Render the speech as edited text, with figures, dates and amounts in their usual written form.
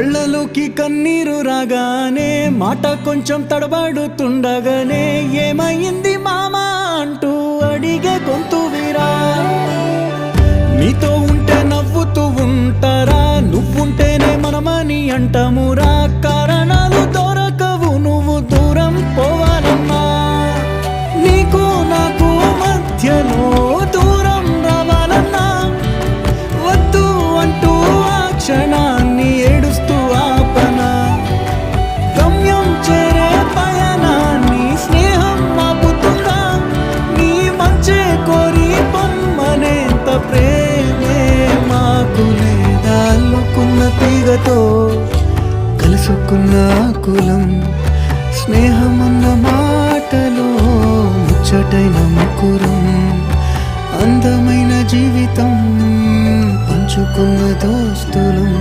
కళ్ళలోకి కన్నీరు రాగానే మాట కొంచెం తడబడుతుండగానే ఏమైంది మామా అంటూ అడిగే గొంతు వీరా. నీతో ఉంటే నవ్వుతూ ఉంటారా, నువ్వుంటేనే మనమని అంటామురా. కారణాలు దొరకవు నువ్వు దూరం పోవాలన్నా, నీకు నాకు మధ్యలో దూరం రావాలన్నా. వద్దు అంటూ ఆ క్షణాన్ని ఏడుస్తూ ఆపనా. గమ్యం చేరే పయనాన్ని స్నేహం ఆపుతుందా. నీ మంచే కోరి పొమ్మనేంత ప్రేమే మాకు లేదా. అల్లుకున్న తీగతో కలుసుకున్న కులం, స్నేహమన్న మాటలో ముచ్చటైన ముకురం. అందమైన జీవితం పంచుకున్న దోస్తులం.